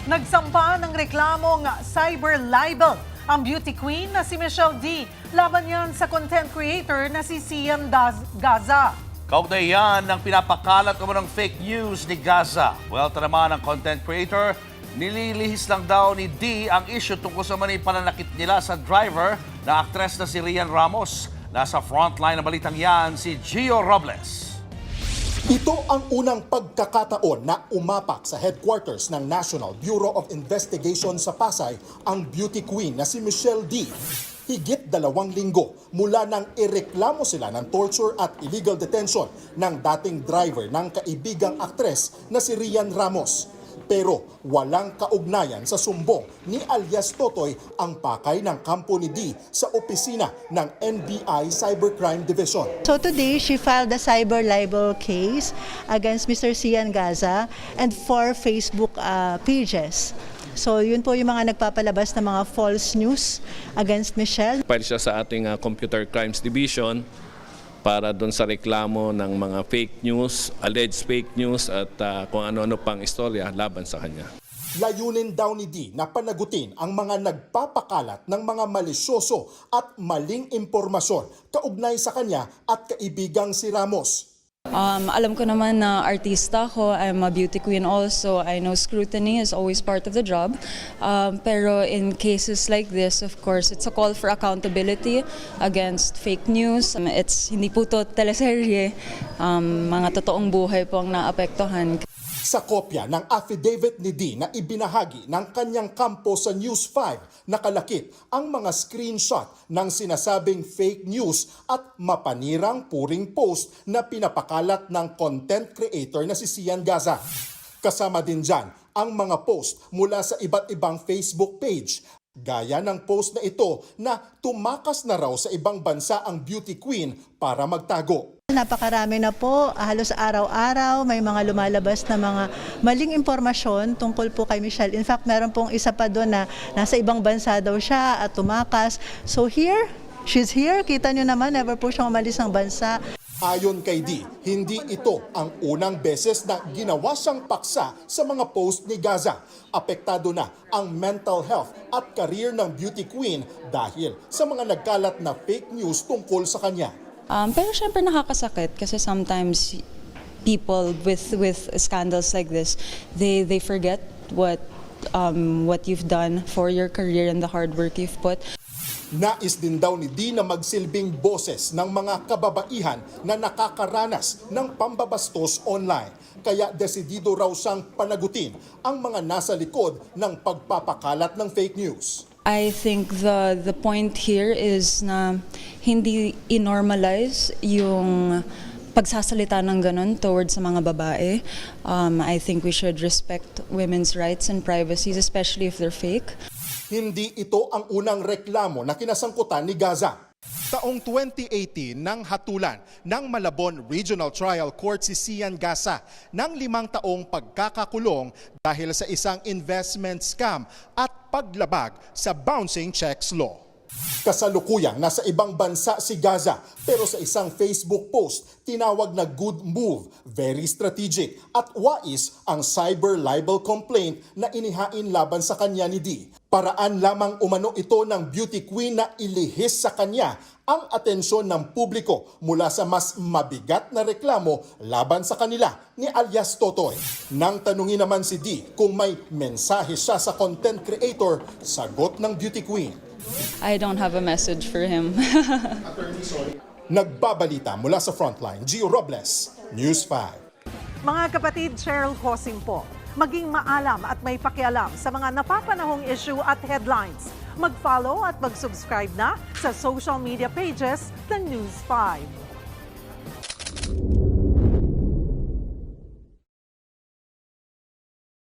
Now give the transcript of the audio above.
Nagsampa ng reklamong cyber libel ang beauty queen na si Michelle D. Laban yan sa content creator na si Sian Gaza. Kaugnay yan ng pinapakalat mo ng fake news ni Gaza. Well, naman ang content creator, nililihis lang daw ni D ang issue tungkol sa mani pananakit nila sa driver na aktres na si Rian Ramos. Nasa frontline ng balitang yan si Gio Robles. Ito ang unang pagkakataon na umapak sa headquarters ng National Bureau of Investigation sa Pasay ang beauty queen na si Michelle D. Higit 2 linggo mula nang ireklamo sila ng torture at illegal detention ng dating driver ng kaibigang aktres na si Rian Ramos. Pero walang kaugnayan sa sumbong ni alias Totoy ang pakay ng kampo ni D sa opisina ng NBI Cybercrime Division. So today, she filed a cyber libel case against Mr. Sian Gaza and 4 Facebook pages. So yun po yung mga nagpapalabas ng mga false news against Michelle. File siya sa ating Computer Crimes Division para doon sa reklamo ng mga fake news, alleged fake news at kung ano-ano pang istorya laban sa kanya. Layunin daw ni D na panagutin ang mga nagpapakalat ng mga malisyoso at maling impormasyon kaugnay sa kanya at kaibigang si Ramos. Alam ko naman na artista ko, I'm a beauty queen also. I know scrutiny is always part of the job. Pero in cases like this, of course, it's a call for accountability against fake news. Hindi po to teleserye, mga totoong buhay po ang naapektuhan. Sa kopya ng affidavit ni D na ibinahagi ng kanyang kampo sa News 5, nakalakip ang mga screenshot ng sinasabing fake news at mapanirang puring post na pinapakalat ng content creator na si Sian Gaza. Kasama din dyan ang mga post mula sa iba't ibang Facebook page. Gaya ng post na ito na tumakas na raw sa ibang bansa ang beauty queen para magtago. Napakarami na po, halos araw-araw may mga lumalabas na mga maling impormasyon tungkol po kay Michelle. In fact, meron pong isa pa doon na nasa ibang bansa daw siya at tumakas. So here, she's here. Kita nyo naman, never po siyang umalis ng bansa. Ayon kay D, hindi ito ang unang beses na ginawa siyang paksa sa mga post ni Gaza. Apektado na ang mental health at career ng beauty queen dahil sa mga nagkalat na fake news tungkol sa kanya. Pero syempre nakakasakit kasi sometimes people with scandals like this, they forget what you've done for your career and the hard work you've put. Nais din daw ni D na magsilbing boses ng mga kababaihan na nakakaranas ng pambabastos online. Kaya desidido raw siyang panagutin ang mga nasa likod ng pagpapakalat ng fake news. I think the point here is na hindi i-normalize yung pagsasalita ng ganun towards sa mga babae. I think we should respect women's rights and privacies, especially if they're fake. Hindi ito ang unang reklamo na kinasangkutan ni Gaza. Taong 2018 nang hatulan ng Malabon Regional Trial Court si Sian Gaza ng 5 taong pagkakakulong dahil sa isang investment scam at paglabag sa bouncing checks law. Kasalukuyang nasa ibang bansa si Gaza pero sa isang Facebook post tinawag na good move, very strategic at wais ang cyber libel complaint na inihain laban sa kanya ni D. Paraan lamang umano ito ng beauty queen na ilihis sa kanya ang atensyon ng publiko mula sa mas mabigat na reklamo laban sa kanila ni alias Totoy. Nang tanungin naman si D kung may mensahe siya sa content creator, sagot ng beauty queen. I don't have a message for him. Nagbabalita mula sa Frontline, Gio Robles, News 5. Mga kapatid, Cheryl Cosing po. Maging maalam at may pakialam sa mga napapanahong issue at headlines. Mag-follow at mag-subscribe na sa social media pages ng News 5.